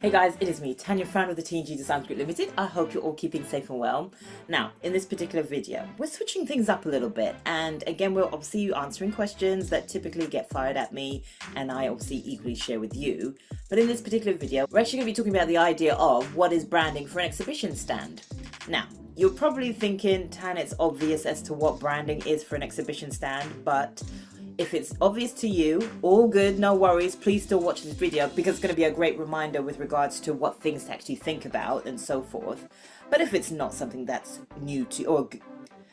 Hey guys, it is me, Tanya, founder of the TNG Designs Group Limited. I hope you're all keeping safe and well. Now, in this particular video, we're switching things up a little bit. And again, we're obviously answering questions that typically get fired at me, and I obviously equally share with you. But in this particular video, we're actually going to be talking about the idea of what is branding for an exhibition stand. Now, you're probably thinking, Tan, it's obvious as to what branding is for an exhibition stand, but if it's obvious to you, all good, no worries, please still watch this video because it's going to be a great reminder with regards to what things to actually think about and so forth. But if it's not something that's new to,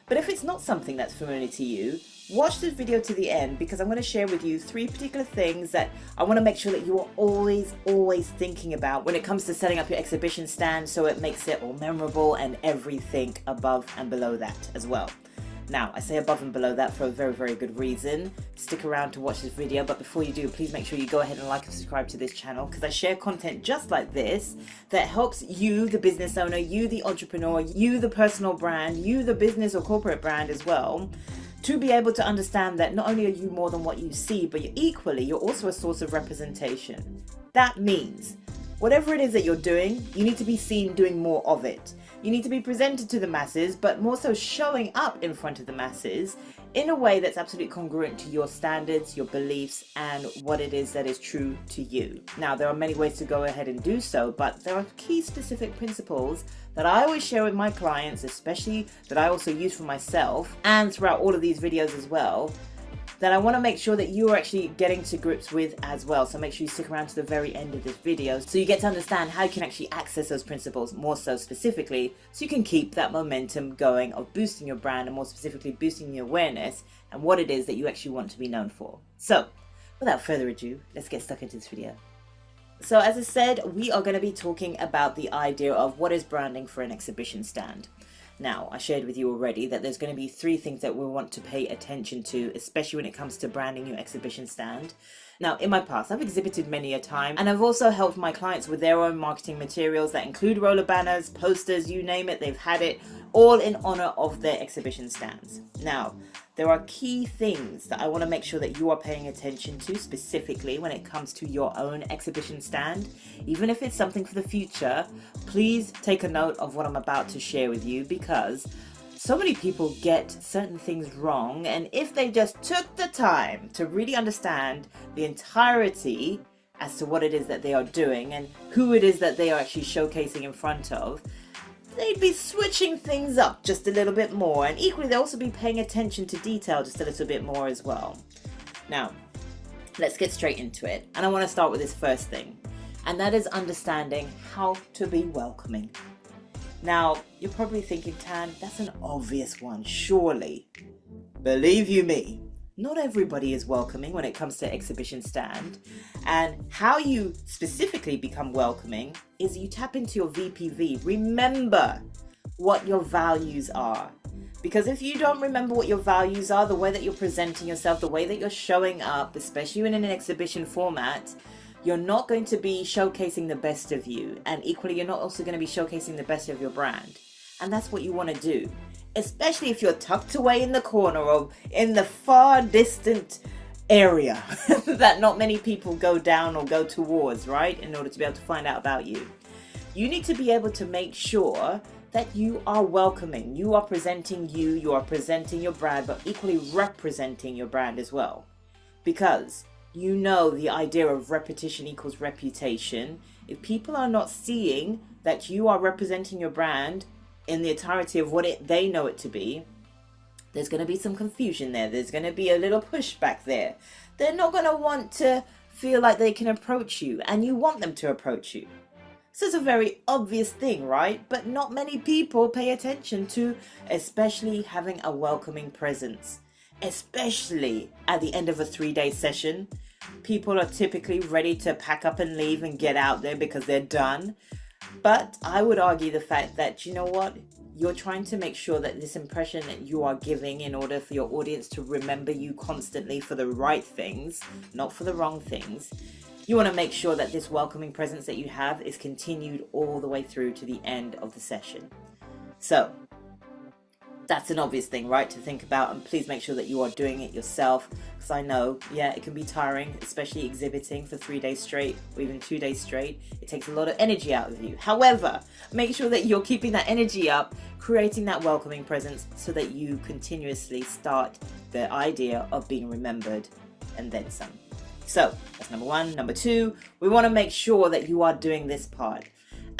but if it's not something that's familiar to you, watch this video to the end because I'm going to share with you 3 particular things that I want to make sure that you are always thinking about when it comes to setting up your exhibition stand, so it makes it all memorable and everything above and below that as well. Now, I say above and below that for a very good reason. Stick around to watch this video, but before you do, please make sure you go ahead and like and subscribe to this channel because I share content just like this that helps you, the business owner, you, the entrepreneur, you, the personal brand, you, the business or corporate brand as well, to be able to understand that not only are you more than what you see, but you're also a source of representation. That means whatever it is that you're doing, you need to be seen doing more of it. You need to be presented to the masses, but more so showing up in front of the masses in a way that's absolutely congruent to your standards, your beliefs, and what it is that is true to you. Now, there are many ways to go ahead and do so, but there are key specific principles that I always share with my clients, especially that I also use for myself and throughout all of these videos as well, that I want to make sure that you are actually getting to grips with as well. So make sure you stick around to the very end of this video so you get to understand how you can actually access those principles more so specifically, so you can keep that momentum going of boosting your brand and more specifically boosting the awareness and what it is that you actually want to be known for. So without further ado, let's get stuck into this video. So as I said, we are going to be talking about the idea of what is branding for an exhibition stand. Now, I shared with you already that there's going to be 3 things that we want to pay attention to, especially when it comes to branding your exhibition stand. Now, in my past, I've exhibited many a time, and I've also helped my clients with their own marketing materials that include roller banners, posters, you name it, they've had it, all in honor of their exhibition stands. Now, there are key things that I want to make sure that you are paying attention to specifically when it comes to your own exhibition stand. Even if it's something for the future, please take a note of what I'm about to share with you because so many people get certain things wrong, and if they just took the time to really understand the entirety as to what it is that they are doing and who it is that they are actually showcasing in front of, they'd be switching things up just a little bit more, and equally they'll also be paying attention to detail just a little bit more as well. Now, let's get straight into it, and I want to start with this first thing, and that is understanding how to be welcoming. Now, you're probably thinking, Tan, that's an obvious one, surely. Believe you me, not everybody is welcoming when it comes to exhibition stand, and how you specifically become welcoming is you tap into your VPV. Remember what your values are, because if you don't remember what your values are, the way that you're presenting yourself, the way that you're showing up, especially in an exhibition format, you're not going to be showcasing the best of you, and equally you're not also going to be showcasing the best of your brand. And that's what you want to do, especially if you're tucked away in the corner or in the far distant area that not many people go down or go towards, right, in order to be able to find out about you. You need to be able to make sure that you are welcoming, you are presenting you are presenting your brand, but equally representing your brand as well. Because you know the idea of repetition equals reputation. If people are not seeing that you are representing your brand in the entirety of what they know it to be, there's going to be some confusion there. There's going to be a little pushback there. They're not going to want to feel like they can approach you, and you want them to approach you. So it's a very obvious thing, right? But not many people pay attention to, especially having a welcoming presence. Especially at the end of a 3-day session, people are typically ready to pack up and leave and get out there because they're done. But I would argue the fact that, you know what, you're trying to make sure that this impression that you are giving in order for your audience to remember you constantly for the right things, not for the wrong things. You want to make sure that this welcoming presence that you have is continued all the way through to the end of the session. So, That's an obvious thing, right, to think about, and please make sure that you are doing it yourself, because I know, yeah, it can be tiring, especially exhibiting for 3 days straight or even 2 days straight. It takes a lot of energy out of you. However, make sure that you're keeping that energy up, creating that welcoming presence so that you continuously start the idea of being remembered and then some. So that's number one. Number two, we want to make sure that you are doing this part.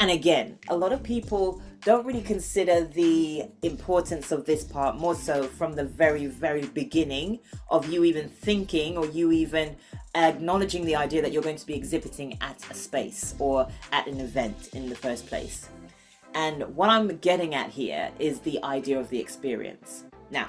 And again, a lot of people don't really consider the importance of this part, more so from the very, very beginning of you even thinking or you even acknowledging the idea that you're going to be exhibiting at a space or at an event in the first place. And what I'm getting at here is the idea of the experience. Now,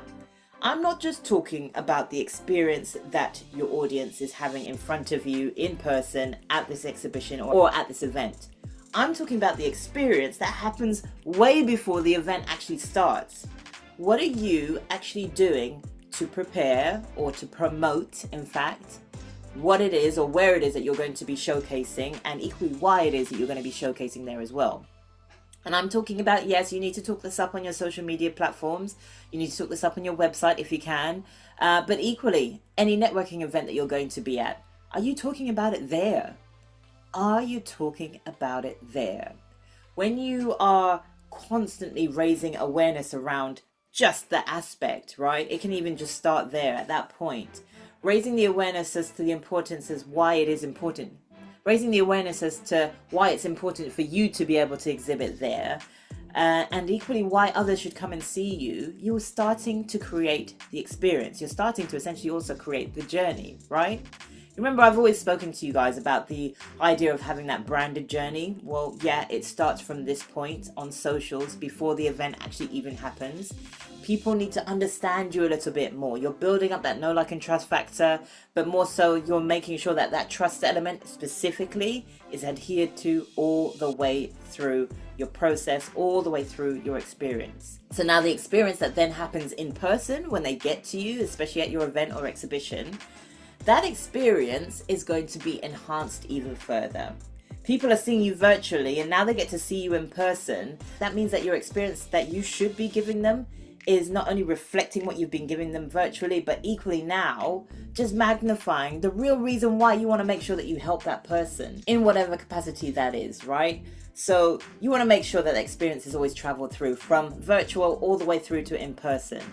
I'm not just talking about the experience that your audience is having in front of you in person at this exhibition or at this event. I'm talking about the experience that happens way before the event actually starts. What are you actually doing to prepare or to promote, in fact, what it is or where it is that you're going to be showcasing, and equally why it is that you're going to be showcasing there as well? And I'm talking about, yes, you need to talk this up on your social media platforms. You need to talk this up on your website if you can. But equally, any networking event that you're going to be at, are you talking about it there? Are you talking about it there? When you are constantly raising awareness around just the aspect, right? It can even just start there at that point. Raising the awareness as to the importance as why it is important. Raising the awareness as to why it's important for you to be able to exhibit there. And equally why others should come and see you. You're starting to create the experience. You're starting to essentially also create the journey, right? Remember, I've always spoken to you guys about the idea of having that branded journey. Well, yeah, it starts from this point on socials before the event actually even happens. People need to understand you a little bit more. You're building up that know, like, and trust factor, but more so you're making sure that that trust element specifically is adhered to all the way through your process, all the way through your experience. So now the experience that then happens in person when they get to you, especially at your event or exhibition, that experience is going to be enhanced even further. People are seeing you virtually and now they get to see you in person. That means that your experience that you should be giving them is not only reflecting what you've been giving them virtually, but equally now just magnifying the real reason why you want to make sure that you help that person in whatever capacity that is, right? So you want to make sure that the experience is always traveled through from virtual all the way through to in person.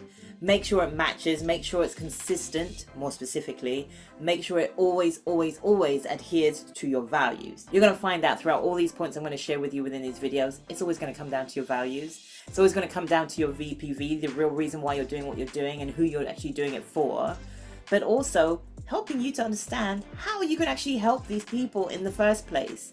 Make sure it matches, make sure it's consistent, more specifically, make sure it always adheres to your values. You're going to find out throughout all these points I'm going to share with you within these videos, it's always going to come down to your values. It's always going to come down to your VPV, the real reason why you're doing what you're doing and who you're actually doing it for. But also helping you to understand how you can actually help these people in the first place.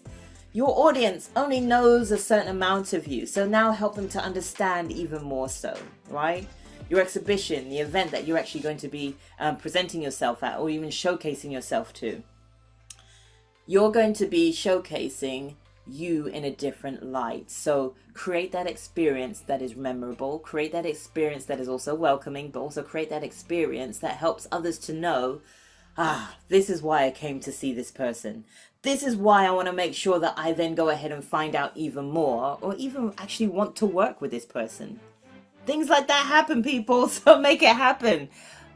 Your audience only knows a certain amount of you, so now help them to understand even more so, right? Your exhibition, the event that you're actually going to be presenting yourself at or even showcasing yourself to. You're going to be showcasing you in a different light. So create that experience that is memorable, create that experience that is also welcoming, but also create that experience that helps others to know, this is why I came to see this person. This is why I want to make sure that I then go ahead and find out even more or even actually want to work with this person. Things like that happen, people, so make it happen.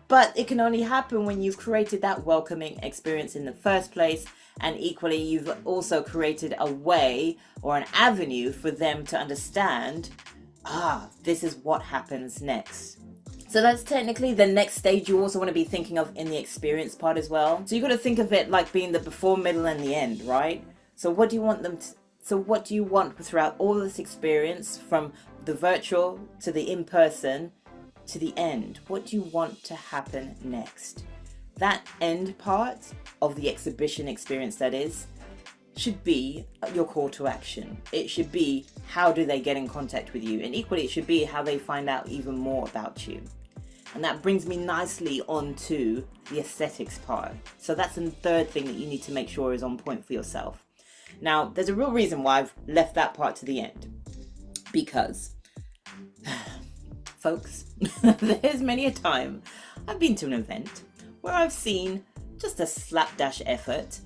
But it can only happen when you've created that welcoming experience in the first place, and equally you've also created a way or an avenue for them to understand, this is what happens next. So that's technically the next stage you also want to be thinking of in the experience part as well. So you've got to think of it like being the before, middle, and the end, right? So what do you want them to... So what do you want throughout all this experience, from the virtual to the in-person to the end? What do you want to happen next? That end part of the exhibition experience, that is, should be your call to action. It should be how do they get in contact with you, and equally it should be how they find out even more about you. And that brings me nicely onto the aesthetics part. So that's the third thing that you need to make sure is on point for yourself. Now, there's a real reason why I've left that part to the end. Because, folks, there's many a time I've been to an event where I've seen just a slapdash effort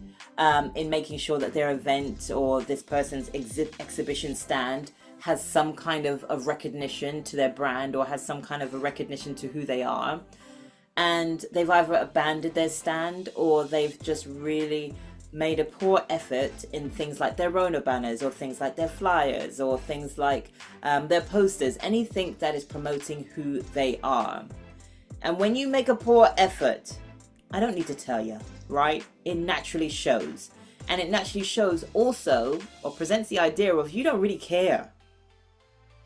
in making sure that their event or this person's exhibition stand has some kind of recognition to their brand or has some kind of a recognition to who they are, and they've either abandoned their stand or they've just really made a poor effort in things like their Rona banners or things like their flyers or things like their posters, anything that is promoting who they are. And when you make a poor effort, I don't need to tell you, right? It naturally shows. And it naturally shows also, or presents the idea of, you don't really care.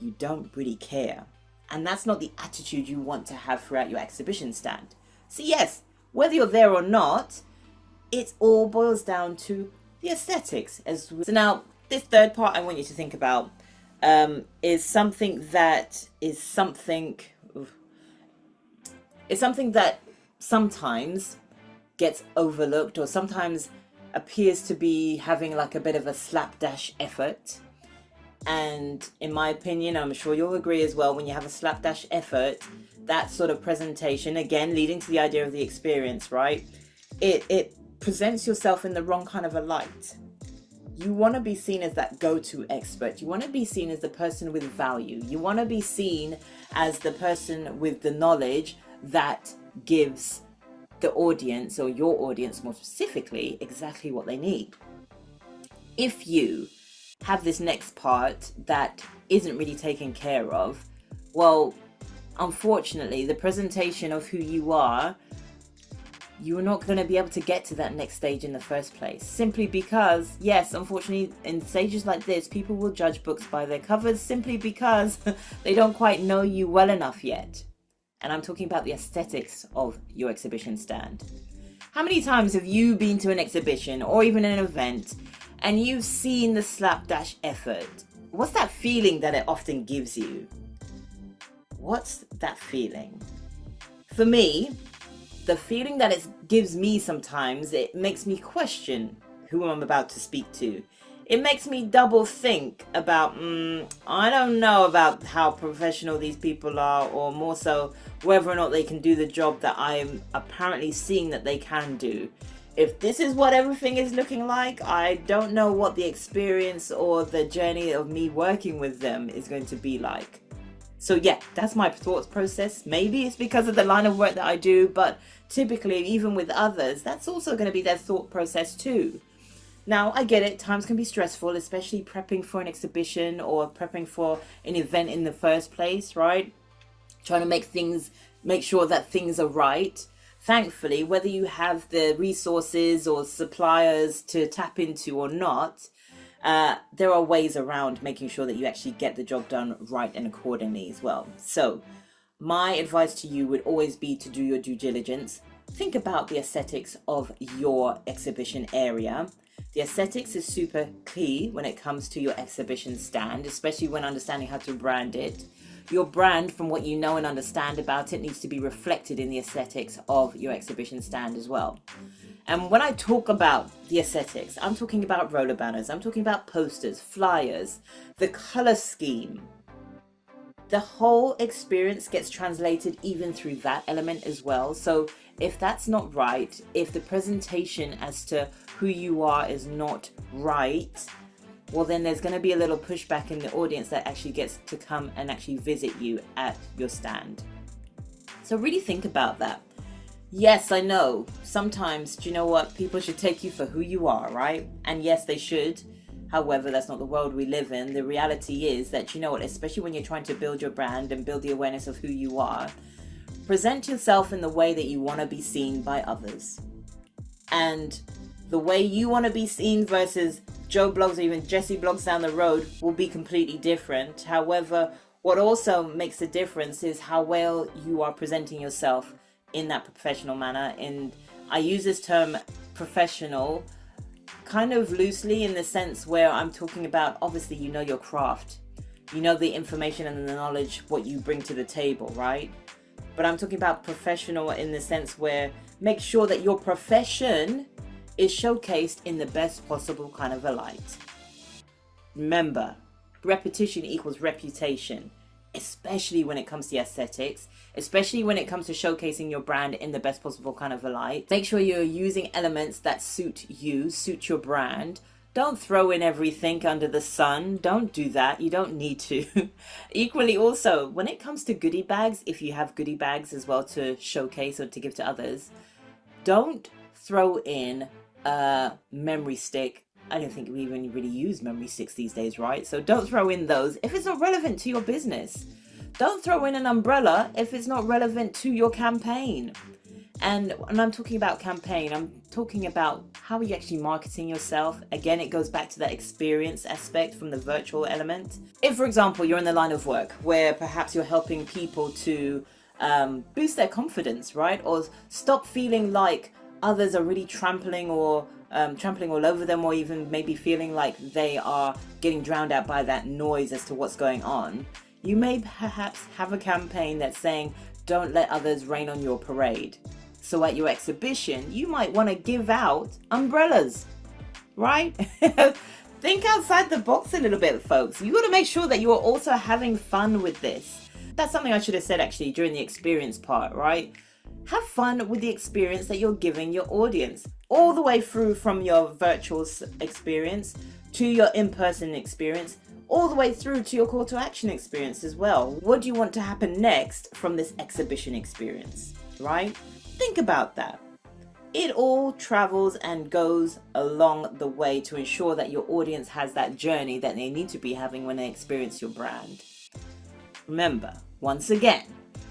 You don't really care. And that's not the attitude you want to have throughout your exhibition stand. So yes, whether you're there or not, it all boils down to the aesthetics. So now, this third part I want you to think about is something that sometimes gets overlooked or sometimes appears to be having like a bit of a slapdash effort. And in my opinion, I'm sure you'll agree as well, when you have a slapdash effort, that sort of presentation, again, leading to the idea of the experience, right? It presents yourself in the wrong kind of a light. You want to be seen as that go-to expert. You want to be seen as the person with value. You want to be seen as the person with the knowledge that gives the audience, or your audience more specifically, exactly what they need. If you have this next part that isn't really taken care of, well, unfortunately, the presentation of who you are, you're not going to be able to get to that next stage in the first place. Simply because, yes, unfortunately, in stages like this, people will judge books by their covers simply because they don't quite know you well enough yet. And I'm talking about the aesthetics of your exhibition stand. How many times have you been to an exhibition or even an event and you've seen the slapdash effort? What's that feeling that it often gives you? What's that feeling? For me, the feeling that it gives me sometimes, it makes me question who I'm about to speak to. It makes me double think about, I don't know about how professional these people are, or more so, whether or not they can do the job that I'm apparently seeing that they can do. If this is what everything is looking like, I don't know what the experience or the journey of me working with them is going to be like. So yeah, that's my thoughts process. Maybe it's because of the line of work that I do, but typically, even with others, that's also going to be their thought process too. Now, I get it, times can be stressful, especially prepping for an exhibition or prepping for an event in the first place, right? Trying to make sure that things are right. Thankfully, whether you have the resources or suppliers to tap into or not, there are ways around making sure that you actually get the job done right and accordingly as well. So my advice to you would always be to do your due diligence. Think about the aesthetics of your exhibition area. The aesthetics is super key when it comes to your exhibition stand, especially when understanding how to brand it. Your brand, from what you know and understand about it, needs to be reflected in the aesthetics of your exhibition stand as well. And when I talk about the aesthetics, I'm talking about roller banners, I'm talking about posters, flyers, the color scheme. The whole experience gets translated even through that element as well. So if that's not right, if the presentation as to who you are is not right, well, then there's going to be a little pushback in the audience that actually gets to come and actually visit you at your stand. So really think about that. Yes, I know, sometimes, do you know what? People should take you for who you are, right? And yes, they should. However, that's not the world we live in. The reality is that, you know what, especially when you're trying to build your brand and build the awareness of who you are, present yourself in the way that you want to be seen by others. And the way you want to be seen versus Joe Blogs or even Jesse Blogs down the road will be completely different. However, what also makes a difference is how well you are presenting yourself in that professional manner. And I use this term professional kind of loosely in the sense where I'm talking about, obviously, you know your craft. You know the information and the knowledge, what you bring to the table, right? But I'm talking about professional in the sense where make sure that your profession is showcased in the best possible kind of a light. Remember, repetition equals reputation, especially when it comes to aesthetics, especially when it comes to showcasing your brand in the best possible kind of a light. Make sure you're using elements that suit you, suit your brand. Don't throw in everything under the sun. Don't do that. You don't need to. Equally, also, when it comes to goodie bags, if you have goodie bags as well to showcase or to give to others, don't throw in a memory stick. I don't think we even really use memory sticks these days, right? So don't throw in those if it's not relevant to your business. Don't throw in an umbrella if it's not relevant to your campaign. And when I'm talking about campaign, I'm talking about how are you actually marketing yourself. Again, it goes back to that experience aspect from the virtual element. If, for example, you're in the line of work where perhaps you're helping people to boost their confidence, right? Or stop feeling like others are really trampling all over them, or even maybe feeling like they are getting drowned out by that noise as to what's going on. You may perhaps have a campaign that's saying, don't let others rain on your parade. So at your exhibition, you might want to give out umbrellas, right? Think outside the box a little bit, folks. You got to make sure that you are also having fun with this. That's something I should have said actually during the experience part, right? Have fun with the experience that you're giving your audience, all the way through from your virtual experience to your in-person experience, all the way through to your call to action experience as well. What do you want to happen next from this exhibition experience, right? Think about that. It all travels and goes along the way to ensure that your audience has that journey that they need to be having when they experience your brand. Remember, once again,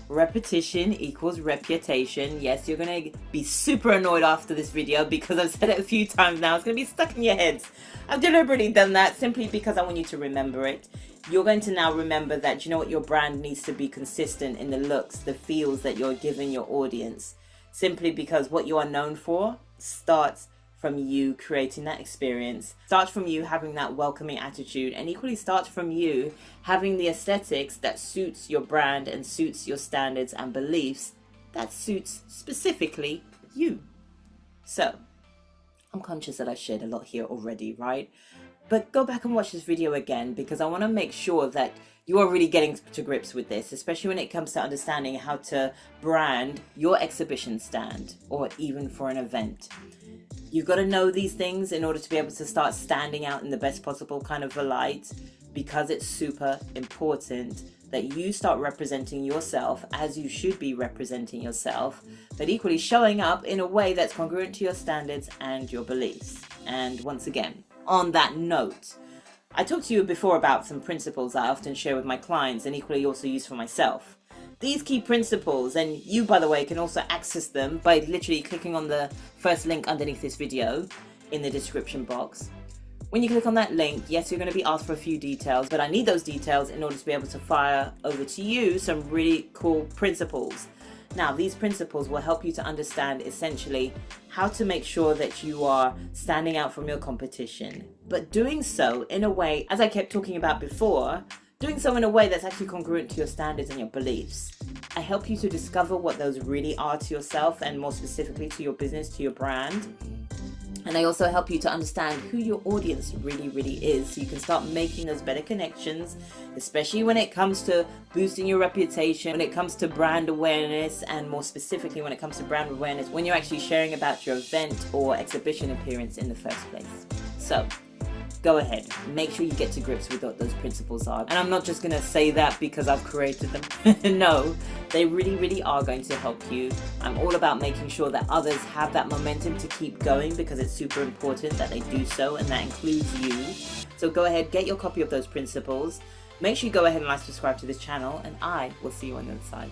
repetition equals reputation. Yes, you're going to be super annoyed after this video because I've said it a few times now. It's going to be stuck in your heads. I've deliberately done that simply because I want you to remember it. You're going to now remember that, you know what, your brand needs to be consistent in the looks, the feels that you're giving your audience. Simply because what you are known for starts from you creating that experience, starts from you having that welcoming attitude, and equally starts from you having the aesthetics that suits your brand and suits your standards and beliefs that suits specifically you. So, I'm conscious that I shared a lot here already, right? But go back and watch this video again because I want to make sure that you are really getting to grips with this, especially when it comes to understanding how to brand your exhibition stand or even for an event. You've got to know these things in order to be able to start standing out in the best possible kind of a light, because it's super important that you start representing yourself as you should be representing yourself, but equally showing up in a way that's congruent to your standards and your beliefs. And once again, on that note, I talked to you before about some principles I often share with my clients and equally also use for myself. These key principles, and you, by the way, can also access them by literally clicking on the first link underneath this video in the description box. When you click on that link, yes, you're going to be asked for a few details, but I need those details in order to be able to fire over to you some really cool principles. Now, these principles will help you to understand essentially how to make sure that you are standing out from your competition, but doing so in a way, as I kept talking about before, doing so in a way that's actually congruent to your standards and your beliefs. I help you to discover what those really are to yourself and more specifically to your business, to your brand. And I also help you to understand who your audience really, really is, so you can start making those better connections, especially when it comes to boosting your reputation, when it comes to brand awareness, and more specifically when it comes to brand awareness, when you're actually sharing about your event or exhibition appearance in the first place. So, go ahead, make sure you get to grips with what those principles are. And I'm not just going to say that because I've created them. No, they really, really are going to help you. I'm all about making sure that others have that momentum to keep going because it's super important that they do so, and that includes you. So go ahead, get your copy of those principles. Make sure you go ahead and like, subscribe to this channel, and I will see you on the other side.